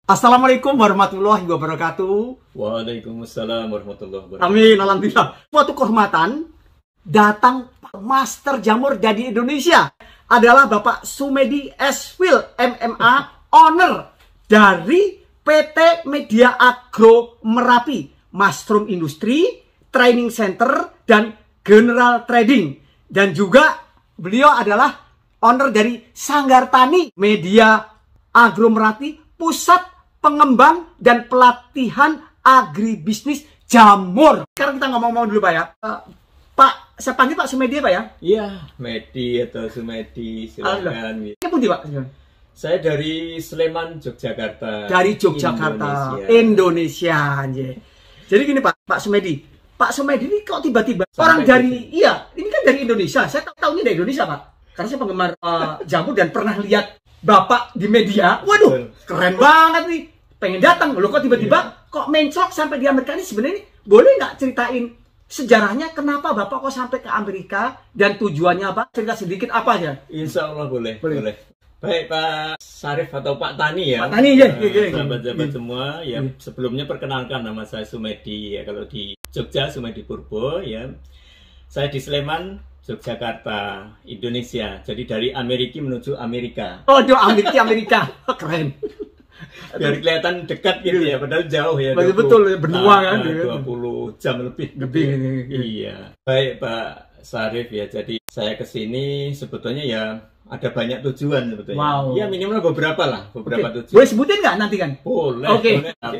Assalamualaikum warahmatullahi wabarakatuh. Waalaikumsalam warahmatullahi wabarakatuh. Amin, alhamdulillah. Suatu kehormatan datang Master Jamur dari Indonesia adalah Bapak Sumedi Eswil MMA, owner dari PT Media Agro Merapi, Mushroom Industry, Training Center, dan General Trading. Dan juga beliau adalah owner dari Sanggar Tani Media Agro Merapi, pusat pengembang dan pelatihan agribisnis jamur. Sekarang kita ngomong-ngomong dulu Pak ya. Pak, saya panggil Pak Sumedi Pak ya? Iya, Medi atau Sumedi, silakan. Ini pundi Pak? Saya dari Sleman, Yogyakarta. Dari Yogyakarta, Indonesia. Jadi gini Pak Sumedi. Pak Sumedi ini kok tiba-tiba orang dari, iya, ini kan dari Indonesia. Saya tahu ini dari Indonesia Pak. Karena saya penggemar jamur dan pernah lihat Bapak di media. Waduh, keren banget nih. Pengen datang. Loh kok tiba-tiba kok menclok sampai di Amerika ini sebenarnya boleh nggak ceritain sejarahnya kenapa Bapak kok sampai ke Amerika dan tujuannya apa? Cerita sedikit apa aja? Insya Allah boleh. Baik Pak Sarif atau Pak Tani ya. Pak Tani ya. Sahabat-sahabat semua ya. Sebelumnya perkenalkan nama saya Sumedi ya. Kalau di Jogja Sumedi Purbo ya. Saya di Sleman, Yogyakarta, Indonesia. Jadi dari Amerika menuju Amerika. Oh, Amerika. Keren. Biar kelihatan dekat gitu ya, padahal jauh ya. Betul, benua kan. 20 jam lebih. Iya. Baik Pak Sarif ya, jadi saya kesini sebetulnya ya ada banyak tujuan sebetulnya. Wow. Ya minimal beberapa tujuan. Boleh sebutin nggak nanti kan? Boleh. Oke.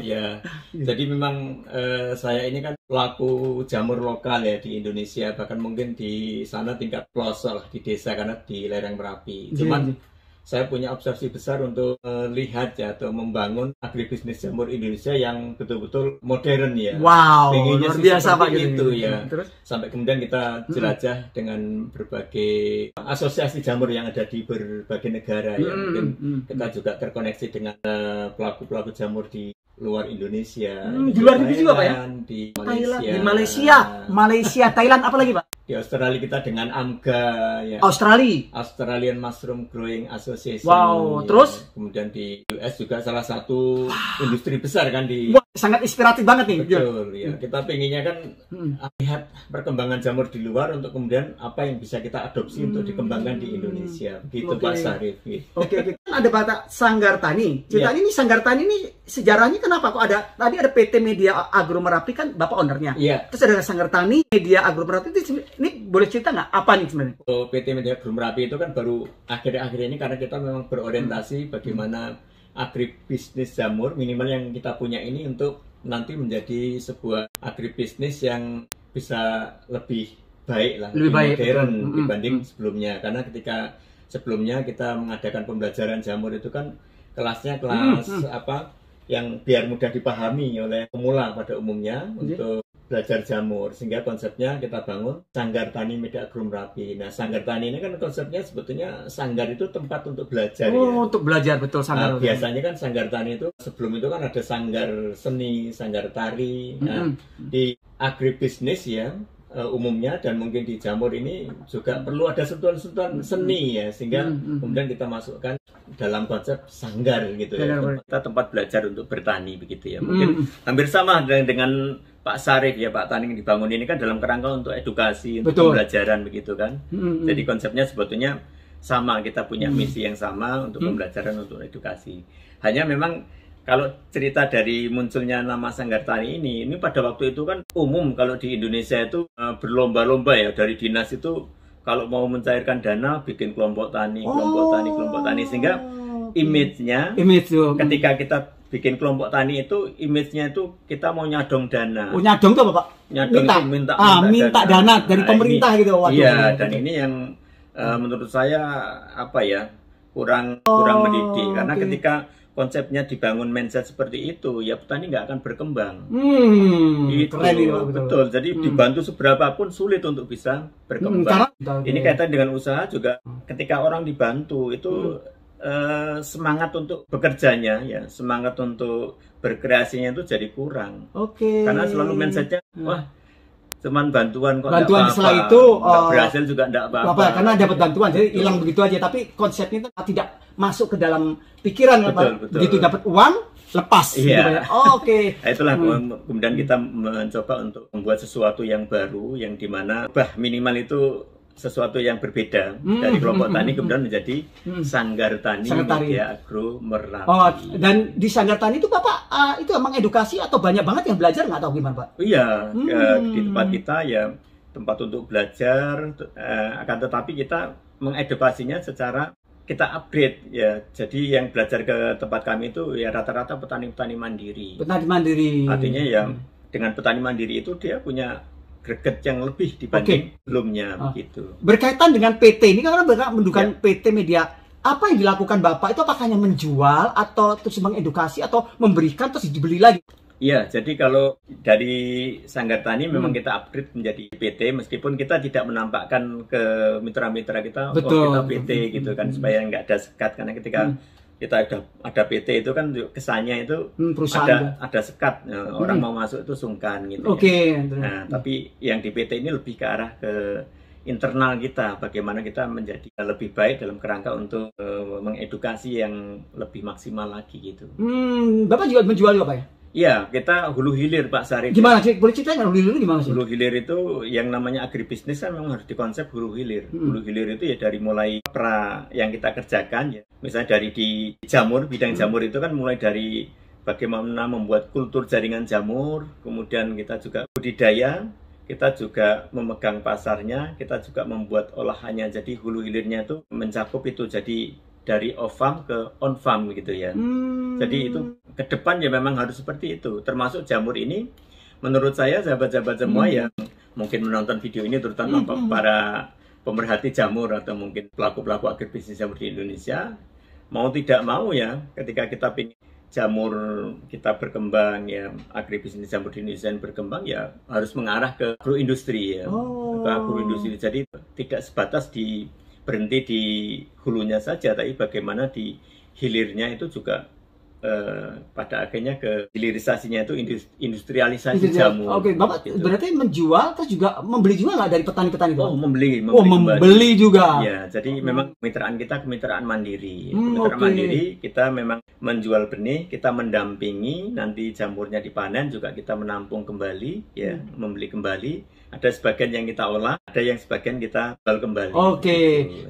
Ya. Jadi memang saya ini kan pelaku jamur lokal ya di Indonesia, bahkan mungkin di sana tingkat pelosok lah di desa karena di lereng Merapi. Cuman saya punya obsesi besar untuk melihat ya atau membangun agribisnis jamur Indonesia yang betul-betul modern ya. Wow, pengennya luar biasa Pak itu ya. Terus? Sampai kemudian kita jelajah dengan berbagai asosiasi jamur yang ada di berbagai negara ya. Mungkin kita juga terkoneksi dengan pelaku-pelaku jamur di luar Indonesia. Di luar negeri juga Pak ya? Di Malaysia. Di Malaysia, Thailand, apa lagi Pak? Di Australia kita dengan AMGA ya. Australian Mushroom Growing Association. Wow, ya. Terus? Kemudian di US juga salah satu industri besar kan di. Wah, sangat inspiratif banget nih. Betul ya. Kita pengennya kan lihat perkembangan jamur di luar untuk kemudian apa yang bisa kita adopsi untuk dikembangkan di Indonesia. Begitu Pak Sarif. Oke. Ada Bapak Sanggar Tani. Cerita ini Sanggar Tani ini sejarahnya kenapa kok ada? Tadi ada PT Media Agro Merapi kan Bapak ownernya. Iya. Terus ada Sanggar Tani, Media Agro Merapi ini boleh cerita nggak apa nih sebenarnya? PT Media Agro Merapi itu kan baru akhir-akhir ini karena kita memang berorientasi bagaimana agribisnis jamur minimal yang kita punya ini untuk nanti menjadi sebuah agribisnis yang bisa lebih baik lah, lebih modern dibanding sebelumnya. Karena ketika sebelumnya kita mengadakan pembelajaran jamur itu kan kelasnya kelas apa yang biar mudah dipahami oleh pemula pada umumnya untuk belajar jamur, sehingga konsepnya kita bangun Sanggar Tani Media Agro Merapi. Nah, Sanggar Tani ini kan konsepnya sebetulnya sanggar itu tempat untuk belajar ya. Untuk belajar betul sanggar. Nah, biasanya kan Sanggar Tani itu sebelum itu kan ada sanggar seni, sanggar tari. Nah, di agribisnis ya umumnya dan mungkin di jamur ini juga perlu ada sentuhan-sentuhan seni ya, sehingga kemudian kita masukkan dalam konsep sanggar gitu ya. Kita tempat belajar untuk bertani begitu ya. Mungkin hampir sama dengan Pak Sarif ya, Pak Tani yang dibangun ini kan dalam kerangka untuk edukasi, untuk pembelajaran begitu kan. Jadi konsepnya sebetulnya sama, kita punya misi yang sama untuk pembelajaran, untuk edukasi. Hanya memang kalau cerita dari munculnya nama Sanggar Tani ini pada waktu itu kan umum kalau di Indonesia itu berlomba-lomba ya, dari dinas itu kalau mau mencairkan dana bikin kelompok tani, kelompok tani, sehingga image-nya ketika kita bikin kelompok tani itu image-nya itu kita mau nyadong dana. Oh, nyadong tuh Bapak? Nyadong minta dana dari pemerintah gitu. Iya, dan ini yang menurut saya apa ya kurang mendidik karena ketika konsepnya dibangun mindset seperti itu, ya petani nggak akan berkembang. Itu betul. Jadi dibantu seberapapun sulit untuk bisa berkembang. Ini kaitan dengan usaha juga. Ketika orang dibantu itu semangat untuk bekerjanya, ya semangat untuk berkreasinya itu jadi kurang. Karena selalu mindsetnya, wah cuman bantuan kok setelah itu berhasil juga enggak apa-apa. Karena dapat bantuan jadi hilang begitu aja, tapi konsepnya itu tidak masuk ke dalam pikiran. Begitu dapat uang lepas. Iya. Gitu ya. Oh, oke. Nah, itulah kemudian kita mencoba untuk membuat sesuatu yang baru, yang dimana minimal itu sesuatu yang berbeda dari kelompok tani kemudian menjadi Sanggar Tani Media Agro Merapi. Oh, dan di Sanggar Tani itu Bapak itu emang edukasi atau banyak banget yang belajar nggak tahu gimana Pak? Iya, di tempat kita ya tempat untuk belajar, akan tetapi kita mengedukasinya secara kita upgrade ya. Jadi yang belajar ke tempat kami itu ya rata-rata petani-petani mandiri. Petani mandiri. Artinya ya dengan petani mandiri itu dia punya greget yang lebih dibanding sebelumnya begitu. Berkaitan dengan PT ini karena Bapak mendudukan PT Media, apa yang dilakukan Bapak itu apakah hanya menjual atau terus mengedukasi atau memberikan terus dibeli lagi? Iya, jadi kalau dari Sanggar Tani memang kita upgrade menjadi PT meskipun kita tidak menampakkan ke mitra-mitra kita kita PT gitu kan supaya nggak ada sekat, karena ketika kita ada PT itu kan kesannya itu ada sekat, orang mau masuk itu sungkan gitu. Ya. Nah, tapi yang di PT ini lebih ke arah ke internal kita, bagaimana kita menjadi lebih baik dalam kerangka untuk mengedukasi yang lebih maksimal lagi gitu. Bapak juga menjual Pak ya? Iya, kita hulu hilir Pak Sarif. Gimana sih? Boleh ceritain hulu hilir gimana sih? Hulu hilir itu yang namanya agribisnis kan memang harus dikonsep hulu hilir. Hulu hilir itu ya dari mulai yang kita kerjakan ya. Misalnya dari di jamur, bidang jamur itu kan mulai dari bagaimana membuat kultur jaringan jamur, kemudian kita juga budidaya, kita juga memegang pasarnya, kita juga membuat olahannya. Jadi hulu hilirnya itu mencakup itu, jadi dari off-farm ke on-farm gitu ya. Jadi itu ke depan ya memang harus seperti itu. Termasuk jamur ini, menurut saya sahabat-sahabat semua yang mungkin menonton video ini, terutama para pemerhati jamur atau mungkin pelaku-pelaku agribisnis jamur di Indonesia, mau tidak mau ya, ketika kita ingin jamur kita berkembang ya, agribisnis jamur di Indonesia berkembang ya harus mengarah ke agroindustri ya, ke agroindustri. Jadi tidak sebatas berhenti di hulunya saja, tapi bagaimana di hilirnya itu juga pada akhirnya ke hilirisasinya itu industrialisasi jamur. Oke, Bapak gitu. Berarti menjual terus juga membeli juga nggak dari petani-petani? Oh, membeli juga. Ya, jadi memang kemitraan kita kemitraan mandiri. Kemitraan mandiri kita memang menjual benih, kita mendampingi, nanti jamurnya dipanen juga kita menampung kembali, ya, membeli kembali. Ada sebagian yang kita olah, ada yang sebagian kita jual kembali. Oke.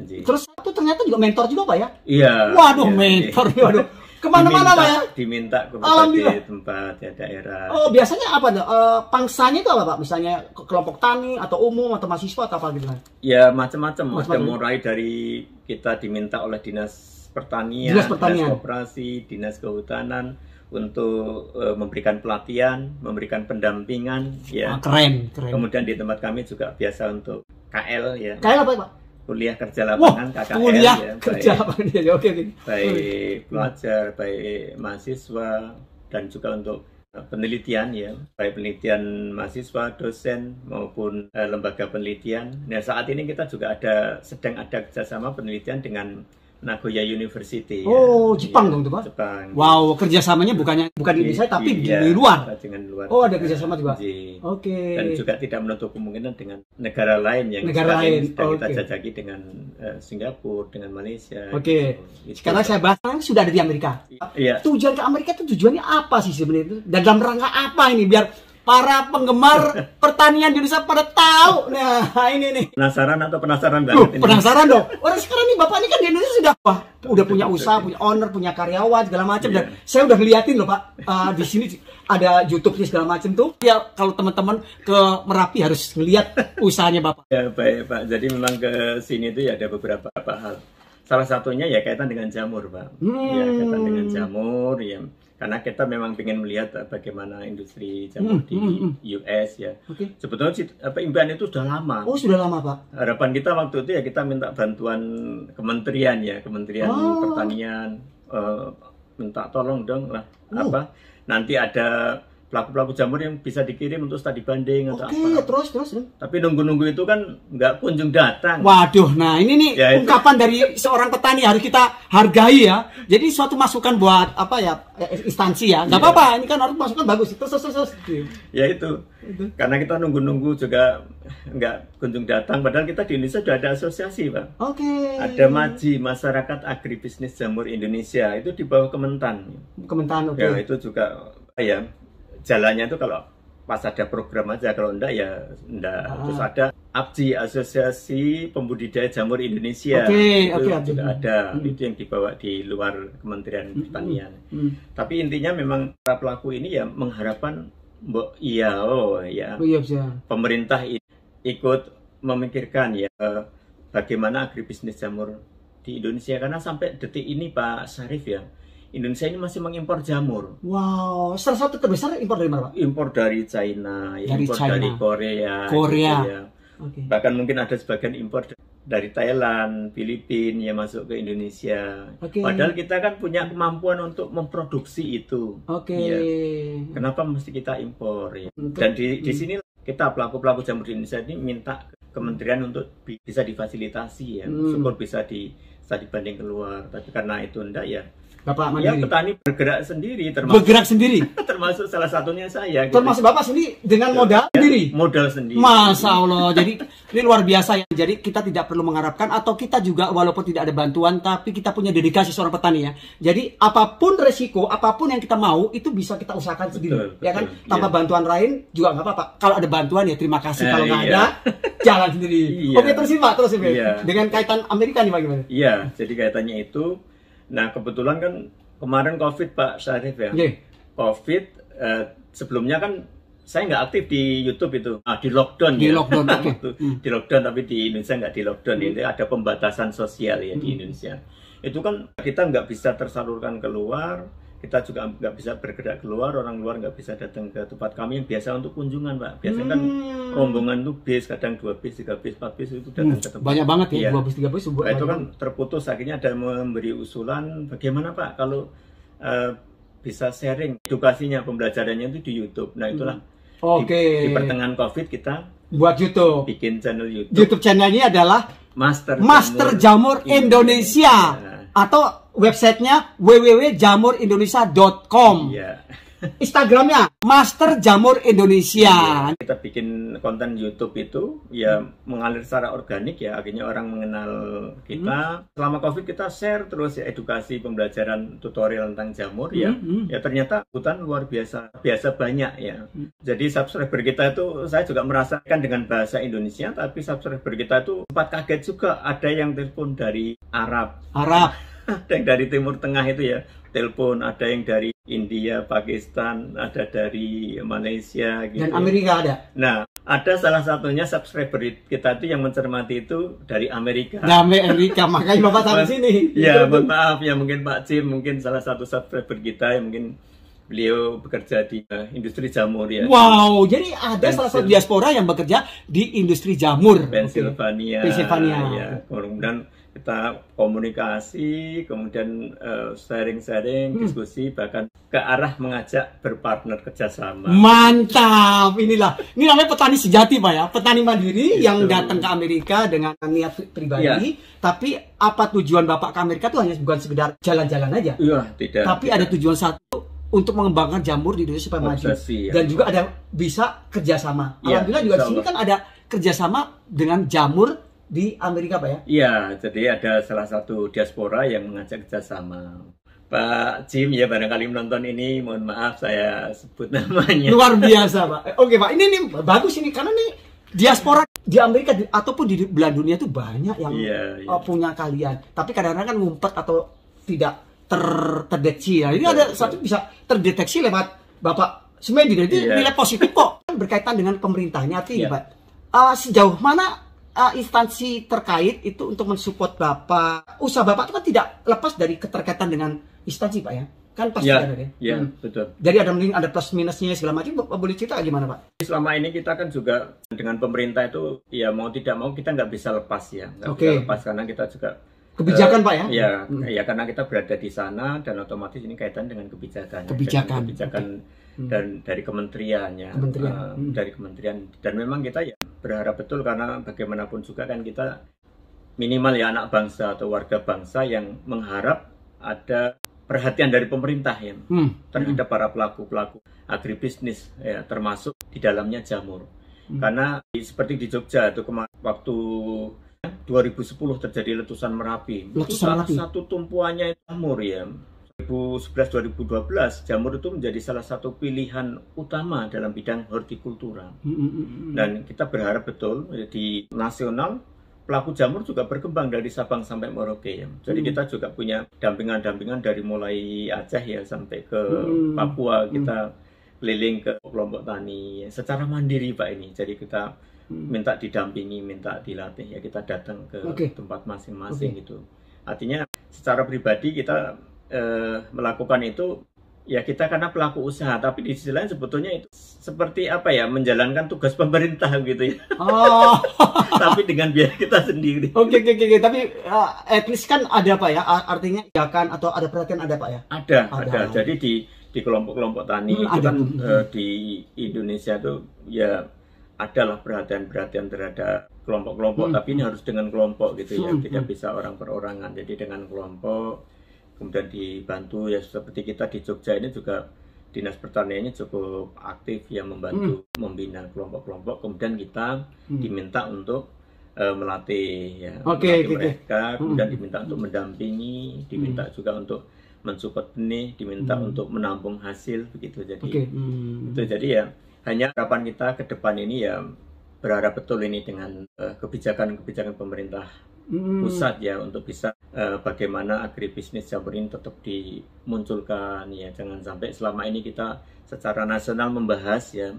Gitu. Terus itu ternyata juga mentor juga Pak ya? Iya. Waduh, mentor. Waduh. Kemana-mana Pak ya? Diminta ke berbagai tempat ya, daerah. Oh, biasanya apa? Pangsanya itu apa Pak? Misalnya kelompok tani atau umum atau mahasiswa atau apa gitu kan? Ya macam-macam. Ada mulai dari kita diminta oleh dinas pertanian, dinas koperasi, dinas kehutanan untuk memberikan pelatihan, memberikan pendampingan. Ya. Keren. Kemudian di tempat kami juga biasa untuk KL ya. KL apa Pak? Kuliah kerja lapangan, KKL kuliah ya, kerja lapangan ya, oke. Baik pelajar, baik mahasiswa, dan juga untuk penelitian ya, baik penelitian mahasiswa, dosen maupun lembaga penelitian. Nah, saat ini kita juga sedang ada kerjasama penelitian dengan Nagoya University. Oh, ya. Jepang dong tuh Pak? Jepang. Wow, kerjasamanya bukan di Indonesia tapi di luar. Dengan luar. Oh, ada kerjasama juga. Oke. Dan juga tidak menutup kemungkinan dengan negara lain yang sedang kita jajaki dengan Singapura, dengan Malaysia. Oke. Gitu. Sekarang saya bahas sudah ada di Amerika. Iya. Tujuan ke Amerika itu tujuannya apa sih sebenarnya itu? Dan dalam rangka apa ini biar para penggemar pertanian di Indonesia pada tahu? Nah, ini nih. Penasaran banget ini. Penasaran dong. Orang sekarang nih Bapak ini kan di Indonesia udah punya usaha, punya owner, punya karyawan segala macam. Dan saya udah ngeliatin loh Pak, di sini ada YouTube-nya segala macam tuh. Ya kalau teman-teman ke Merapi harus ngeliat usahanya Bapak. Ya baik Pak. Jadi memang ke sini itu ya ada beberapa hal. Salah satunya ya kaitan dengan jamur Pak. Ya kaitan dengan jamur ya. Karena kita memang ingin melihat bagaimana industri jamur di US ya. Sebetulnya impian itu sudah lama. Oh, sudah lama Pak. Harapan kita waktu itu ya kita minta bantuan kementerian ya, Kementerian Pertanian, minta tolong dong lah nanti ada pelaku-pelaku jamur yang bisa dikirim untuk studi banding atau apa. Terus. Tapi nunggu-nunggu itu kan nggak kunjung datang. Waduh, nah ini nih Ya, ungkapan dari seorang petani harus kita hargai ya. Jadi suatu masukan buat apa ya instansi ya. Nggak apa-apa, ini kan harus masukan bagus. Terus. Ya itu. Karena kita nunggu-nunggu juga nggak kunjung datang. Padahal kita di Indonesia sudah ada asosiasi, Pak. Oke. Ada MAJI, Masyarakat Agribisnis Jamur Indonesia. Itu di bawah Kementan. Oke. Ya, itu juga ya jalannya itu kalau pas ada program aja, kalau enggak ya enggak. Terus ada APJI, Asosiasi Pembudidaya Jamur Indonesia. Itu juga ada. Itu yang dibawa di luar Kementerian Pertanian. Tapi intinya memang para pelaku ini ya mengharapkan pemerintah ikut memikirkan ya bagaimana agribisnis jamur di Indonesia, karena sampai detik ini Pak Syarif ya, Indonesia ini masih mengimpor jamur. Wow, salah satu terbesar impor dari mana, Pak? Impor dari China, dari Korea. Ya. Bahkan mungkin ada sebagian impor dari Thailand, Filipina yang masuk ke Indonesia. Padahal kita kan punya kemampuan untuk memproduksi itu. Ya. Kenapa mesti kita impor? Ya? Dan di sini kita pelaku-pelaku jamur di Indonesia ini minta kementerian untuk bisa difasilitasi ya. Syukur bisa dibanding keluar. Tapi karena itu enggak ya. Bapak mandiri. Ya petani bergerak sendiri, termasuk salah satunya saya. Termasuk Bapak sendiri dengan modal sendiri. Modal sendiri. Masya Allah. Jadi ini luar biasa ya. Jadi kita tidak perlu mengharapkan, atau kita juga walaupun tidak ada bantuan, tapi kita punya dedikasi seorang petani ya. Jadi apapun resiko, apapun yang kita mau itu bisa kita usahakan sendiri, ya kan? Tanpa bantuan lain juga nggak apa-apa. Kalau ada bantuan ya terima kasih. Kalau nggak ada, jalan sendiri. Oke, terus Pak. Dengan kaitan Amerika nih bagaimana? Iya, jadi kaitannya itu. Nah, kebetulan kan kemarin COVID Pak Syarif ya. COVID sebelumnya kan saya nggak aktif di YouTube itu. Di lockdown ya. Di lockdown, tapi di Indonesia nggak di lockdown. Ini ada pembatasan sosial ya di Indonesia. Itu kan kita nggak bisa tersalurkan keluar. Kita juga nggak bisa bergerak keluar, orang luar nggak bisa datang ke tempat kami yang biasa untuk kunjungan, Pak. Biasanya kan rombongan tuh bis, kadang 2 bis, 3 bis, 4 bis itu datang ke tempat. Banyak banget ya, 2 bis, 3 bis. Nah, itu kan terputus, akhirnya ada memberi usulan, bagaimana Pak kalau bisa sharing edukasinya, pembelajarannya itu di YouTube. Nah itulah di pertengahan COVID kita buat YouTube, bikin channel YouTube. YouTube channelnya adalah Master Jamur Indonesia. Atau websitenya www.jamurindonesia.com. Instagramnya Master Jamur Indonesia. Kita bikin konten YouTube itu ya mengalir secara organik ya, akhirnya orang mengenal kita. Selama COVID kita share terus ya edukasi, pembelajaran, tutorial tentang jamur ya. Ya ternyata hutan luar biasa banyak ya. Jadi subscriber kita itu saya juga merasakan dengan bahasa Indonesia, tapi subscriber kita itu sempat kaget juga, ada yang telepon dari Arab. Ada yang dari Timur Tengah itu ya, telepon, ada yang dari India, Pakistan, ada dari Malaysia gitu. Dan Amerika ada. Nah, ada salah satunya subscriber kita itu yang mencermati itu dari Amerika. Makanya Bapak sampai sini. Ya, mohon maaf ya, mungkin Pak Jim mungkin salah satu subscriber kita yang mungkin beliau bekerja di industri jamur ya. Wow, jadi ada salah satu diaspora yang bekerja di industri jamur. Pennsylvania. Ya, kemudian kita komunikasi, kemudian sharing, diskusi, bahkan ke arah mengajak berpartner kerjasama. Mantap, ini namanya petani sejati Pak ya, petani mandiri yang datang ke Amerika dengan niat pribadi, tapi apa tujuan Bapak ke Amerika itu hanya bukan sekedar jalan-jalan aja, tidak. Tapi ada tujuan satu, untuk mengembangkan jamur di Indonesia supaya maju, dan juga ada bisa kerjasama. Alhamdulillah juga di sini kan ada kerjasama dengan jamur di Amerika Pak ya? Iya, jadi ada salah satu diaspora yang mengajak kerjasama. Pak Jim ya barangkali menonton ini, mohon maaf saya sebut namanya. Luar biasa Pak. Oke Pak, ini bagus ini, karena nih diaspora di Amerika ataupun di belahan dunia itu banyak yang punya kalian. Tapi kadang-kadang kan ngumpet atau tidak terdeteksi ya. Ini ada satu bisa terdeteksi lewat Bapak Sumedi. Jadi nilai positif kok. Berkaitan dengan pemerintahnya artinya Pak. Sejauh mana instansi terkait itu untuk mensupport Bapak? Usaha Bapak itu kan tidak lepas dari keterkaitan dengan instansi Pak ya? Kan pasti ada ya? Iya, betul. Jadi ada plus minusnya segala macam. Bapak boleh cerita gimana Pak? Selama ini kita kan juga dengan pemerintah itu ya mau tidak mau kita nggak bisa lepas ya. Nggak bisa lepas karena kita juga kebijakan Pak ya? Ya karena kita berada di sana dan otomatis ini kaitan dengan kebijakan. Dan dari kementerian ya. Dari kementerian, dan memang kita ya berharap betul, karena bagaimanapun juga kan kita minimal ya anak bangsa atau warga bangsa yang mengharap ada perhatian dari pemerintah ya terhadap para pelaku agribisnis ya, termasuk di dalamnya jamur. Karena seperti di Jogja itu waktu 2010 terjadi letusan Merapi. Salah satu tumpuannya jamur ya. 2011-2012 jamur itu menjadi salah satu pilihan utama dalam bidang hortikultura. Dan kita berharap betul di nasional pelaku jamur juga berkembang dari Sabang sampai Merauke ya. Jadi kita juga punya dampingan-dampingan dari mulai Aceh ya sampai ke Papua. Kita keliling ke kelompok tani secara mandiri Pak ini. Jadi kita minta didampingi, minta dilatih ya, kita datang ke tempat masing-masing gitu. Artinya secara pribadi kita melakukan itu ya, kita karena pelaku usaha, tapi di sisi lain sebetulnya itu seperti apa ya, menjalankan tugas pemerintah gitu ya. Tapi dengan biaya kita sendiri. Oke. Tapi at least kan ada Pak ya, artinya kebijakan atau ada perhatian ada Pak ya? Ada. Jadi di kelompok-kelompok tani itu kan di Indonesia tuh ya adalah perhatian terhadap kelompok-kelompok, tapi ini harus dengan kelompok gitu ya, tidak bisa orang perorangan. Jadi dengan kelompok, kemudian dibantu ya, seperti kita di Jogja ini juga Dinas Pertaniannya cukup aktif yang membantu membina kelompok-kelompok, kemudian kita diminta untuk melatih ya, mereka, kemudian diminta untuk mendampingi, diminta juga untuk mensupport benih, diminta untuk menampung hasil begitu. Jadi itu jadi ya, hanya harapan kita ke depan ini ya, berharap betul ini dengan kebijakan pemerintah pusat ya, untuk bisa bagaimana agribisnis jamur ini tetap dimunculkan ya. Jangan sampai selama ini kita secara nasional membahas ya,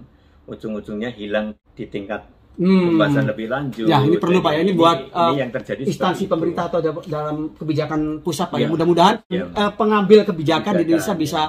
ujung-ujungnya hilang di tingkat pembahasan lebih lanjut. Ya ini perlu Pak ya, ini buat ini yang terjadi instansi pemerintah atau dalam kebijakan pusat Pak ya. Mudah-mudahan pengambil kebijakan di Indonesia bisa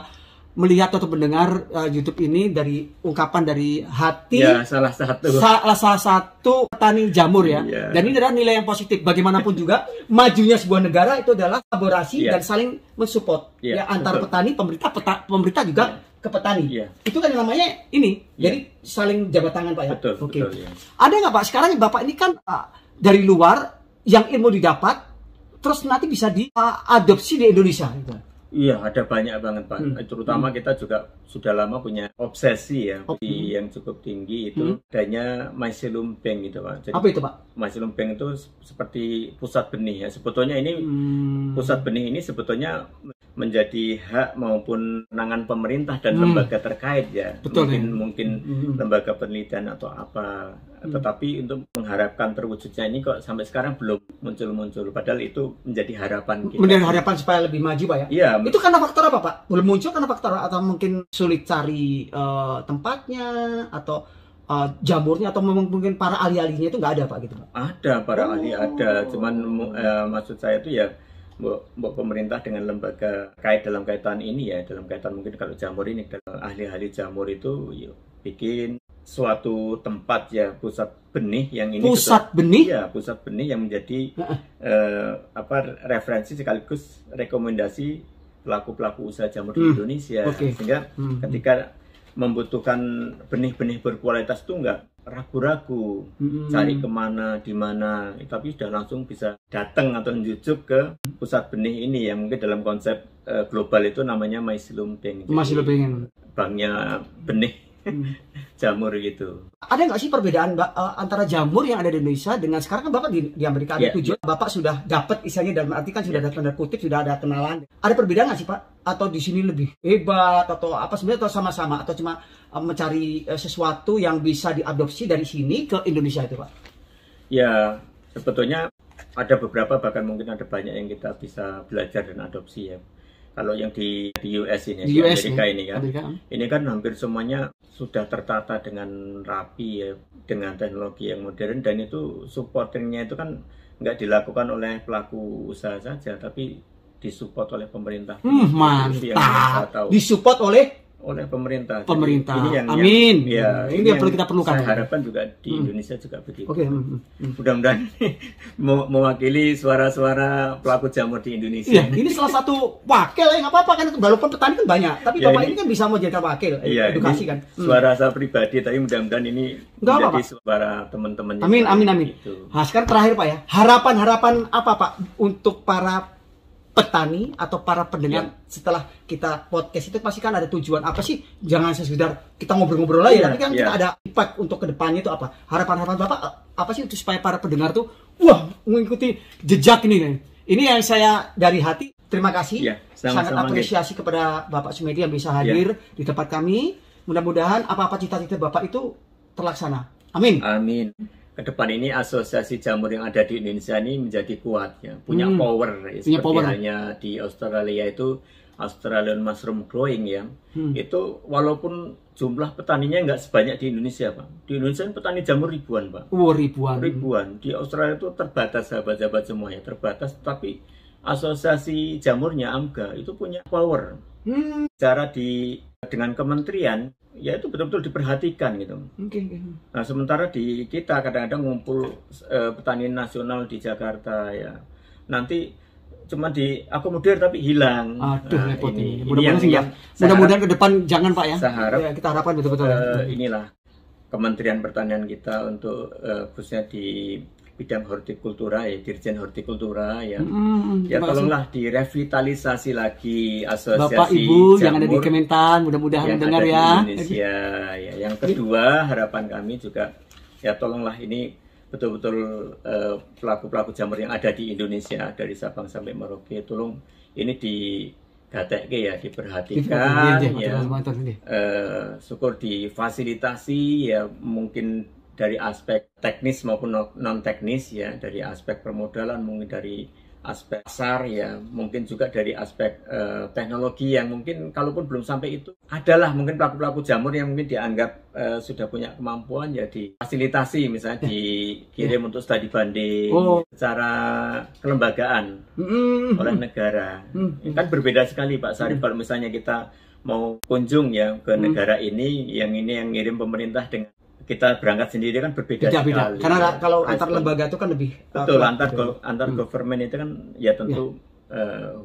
melihat atau mendengar YouTube ini dari ungkapan dari hati salah satu petani jamur ya. Dan ini adalah nilai yang positif. Bagaimanapun juga majunya sebuah negara itu adalah kolaborasi dan saling mensupport ya, antara petani, pemerintah juga ke petani. Itu kan yang namanya ini. Jadi saling jabat tangan Pak ya. Betul. Ada nggak Pak sekarang Bapak ini kan dari luar yang ilmu didapat terus nanti bisa diadopsi di Indonesia gitu. Iya, ada banyak banget Pak. Terutama kita juga sudah lama punya obsesi ya, yang cukup tinggi itu adanya mycelium bank gitu Pak. Jadi, apa itu Pak? Mycelium bank itu seperti pusat benih ya. Sebetulnya ini pusat benih ini sebetulnya menjadi hak maupun penangan pemerintah dan lembaga terkait ya. Mungkin lembaga penelitian atau apa. Tetapi untuk mengharapkan terwujudnya ini kok sampai sekarang belum muncul. Padahal itu menjadi harapan kita. Menjadi harapan supaya lebih maju Pak ya? Iya. Itu karena faktor apa Pak? Belum muncul karena faktor atau mungkin sulit cari tempatnya atau jamurnya, atau mungkin para ahli-ahlinya itu nggak ada Pak gitu Pak? Ada, para ahli ada. Cuman maksud saya itu ya, pemerintah dengan lembaga dalam kaitan ini ya, dalam kaitan mungkin kalau jamur ini, ahli-ahli jamur itu bikin suatu tempat ya, pusat benih yang ini pusat benih yang menjadi referensi sekaligus rekomendasi pelaku usaha jamur di Indonesia. Sehingga ketika membutuhkan benih-benih berkualitas itu nggak ragu-ragu cari kemana, di mana, tapi sudah langsung bisa datang atau menjujuk ke pusat benih ini yang mungkin dalam konsep global itu namanya mycelium bank. Banknya benih jamur gitu. Ada nggak sih perbedaan antara jamur yang ada di Indonesia dengan sekarang kan Bapak di Amerika ada tujuan, Bapak sudah dapat istilahnya, dalam arti kan sudah ada tanda kutip, sudah ada kenalan. Ada perbedaan nggak sih Pak? Atau di sini lebih hebat atau apa sebenarnya, atau sama-sama, atau cuma mencari sesuatu yang bisa diadopsi dari sini ke Indonesia itu Pak? Ya sebetulnya ada beberapa, bahkan mungkin ada banyak yang kita bisa belajar dan adopsi ya. Kalau yang di US ini, di Amerika ini kan, ini kan hampir semuanya sudah tertata dengan rapi ya, dengan teknologi yang modern, dan itu supportingnya itu kan nggak dilakukan oleh pelaku usaha saja, tapi disupport oleh pemerintah. Mantap. Disupport oleh oleh pemerintah. Pemerintah. Jadi Amin. Ini yang perlu kita perlukan. Saya harapkan juga di Indonesia juga begitu. Oke. Mudah-mudahan mewakili suara-suara pelaku jamur di Indonesia. Iya, ini salah satu wakil ya, nggak apa-apa kan, walaupun petani kan banyak, tapi Bapak ini kan bisa menjadi wakil edukasi kan. Suara saya pribadi, tapi mudah-mudahan ini menjadi suara teman-teman. Amin. Gitu. Nah, sekarang terakhir Pak ya, harapan apa Pak untuk para petani atau para pendengar setelah kita podcast itu pasti kan ada tujuan apa sih? Jangan sekedar kita ngobrol-ngobrol aja, tapi kan kita ada impact untuk kedepannya itu apa? Harapan Bapak apa sih untuk supaya para pendengar tuh mengikuti jejak ini? Ini yang saya dari hati terima kasih, sangat apresiasi kepada Bapak Sumedi yang bisa hadir di tempat kami. Mudah-mudahan apa-apa cita-cita Bapak itu terlaksana. Amin. Amin. Kedepan ini asosiasi jamur yang ada di Indonesia ini menjadi kuat ya, punya power seperti halnya di Australia itu Australian Mushroom Growing ya. Itu walaupun jumlah petaninya nggak sebanyak di Indonesia Pak. Di Indonesia petani jamur ribuan Pak. Ribuan. Di Australia itu terbatas sahabat-sahabat semuanya terbatas, tapi asosiasi jamurnya AMGA itu punya power. Cara dengan kementerian ya itu betul-betul diperhatikan gitu. Nah sementara di kita kadang-kadang ngumpul petani nasional di Jakarta ya, nanti cuma diakomodir tapi hilang. Repot ini. Mudah-mudahan ke depan jangan Pak ya. Saya harap kita harapkan betul-betul. Inilah Kementerian Pertanian kita untuk khususnya di bidang hortikultura ya, Dirjen Hortikultura ya. Tolonglah direvitalisasi lagi asosiasi Bapak Ibu yang ada di Kementan, mudah-mudahan mendengar ya. Indonesia ya. Yang kedua, harapan kami juga ya tolonglah ini betul-betul pelaku-pelaku jamur yang ada di Indonesia dari Sabang sampai Merauke, tolong ini digatekke ya, diperhatikan ya. Syukur difasilitasi ya, mungkin dari aspek teknis maupun non teknis ya, dari aspek permodalan, mungkin dari aspek pasar ya, mungkin juga dari aspek teknologi yang mungkin kalaupun belum sampai itu adalah mungkin pelaku-pelaku jamur yang mungkin dianggap sudah punya kemampuan ya difasilitasi, misalnya dikirim untuk studi banding secara kelembagaan oleh negara. Kan berbeda sekali Pak Sarif kalau misalnya kita mau kunjung ya ke negara ini yang ngirim pemerintah dengan kita berangkat sendiri kan berbeda sekali. Karena kalau antar lembaga itu kan lebih betul, antar government itu kan ya tentu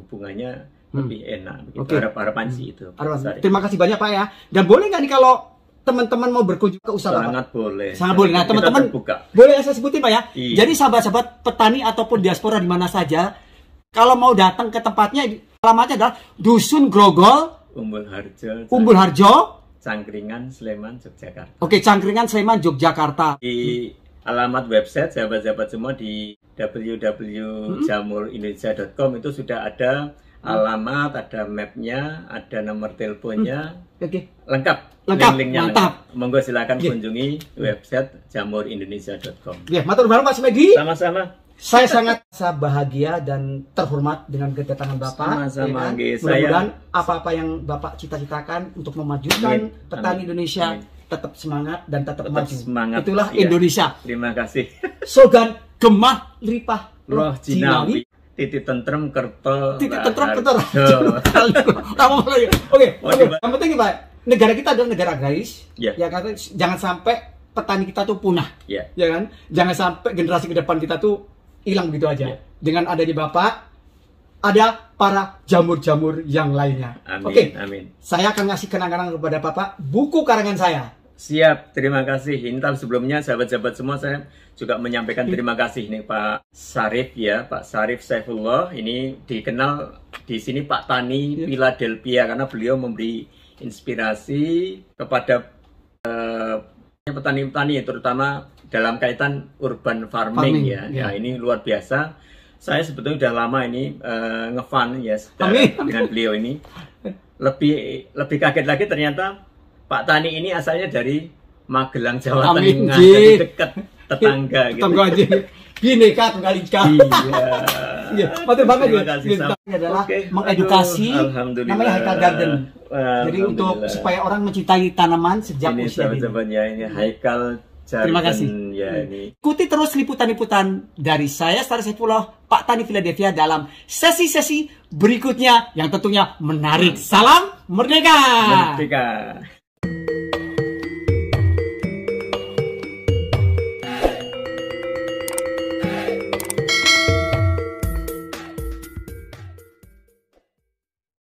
hubungannya lebih enak. Harapan sih itu. Terima kasih banyak Pak ya. Dan boleh nggak nih kalau teman-teman mau berkunjung ke usaha Sangat boleh. Nah teman-teman boleh saya sebutin Pak ya. Jadi sahabat-sahabat petani ataupun diaspora di mana saja, kalau mau datang ke tempatnya, alamatnya adalah Dusun Grogol, Umbul Harjo, Cangkringan, Sleman, Yogyakarta. Oke, Cangkringan, Sleman, Yogyakarta. Di alamat website sahabat-sahabat semua di www.jamurindonesia.com itu sudah ada alamat, ada mapnya, ada nomor teleponnya, lengkap. Link-linknya mantap. Monggo silakan kunjungi website jamurindonesia.com. Matur nuwun Pak Sumedi. Sama-sama. Saya sangat bahagia dan terhormat dengan kedatangan Bapak. Sama-sama. Mudah-mudahan apa-apa yang Bapak cita-citakan untuk memajukan petani Indonesia tetap semangat dan tetap maju. Semangat. Itulah Indonesia. Terima kasih. Slogan Gemah Lipah Roh Jinawi. Titik tentrem kerto. Oke. Yang penting Pak, negara kita adalah negara agraris. Ya kan, jangan sampai petani kita tuh punah. Ya kan? Jangan sampai generasi ke depan kita tuh hilang gitu aja. Dengan adanya Bapak, ada para jamur-jamur yang lainnya. Amin. Saya akan ngasih kenang-kenang kepada Bapak buku karangan saya. Siap, terima kasih. Intal sebelumnya sahabat-sahabat semua, saya juga menyampaikan terima kasih nih Pak Sarif ya, Pak Sarif Saifullah. Ini dikenal di sini Pak Tani Philadelphia karena beliau memberi inspirasi kepada petani-petani terutama dalam kaitan urban farming ya. Nah, ini luar biasa. Saya sebetulnya udah lama ini ngefan ya dengan beliau ini. Lebih kaget lagi ternyata Pak Tani ini asalnya dari Magelang, Jawa Tengah, jadi dekat tetangga gitu. Bineka Tunggal Ika. Iya. Betul banget ya. Ini adalah mengedukasi, namanya Haikal Garden. Jadi untuk supaya orang mencintai tanaman sejak usia dini. Ini Haikal Garden. Terima kasih. Ya, ini. Ikuti terus liputan-liputan dari saya, Sarif Saifullah, Pak Tani Philadelphia dalam sesi-sesi berikutnya yang tentunya menarik. Salam merdeka. Merdeka.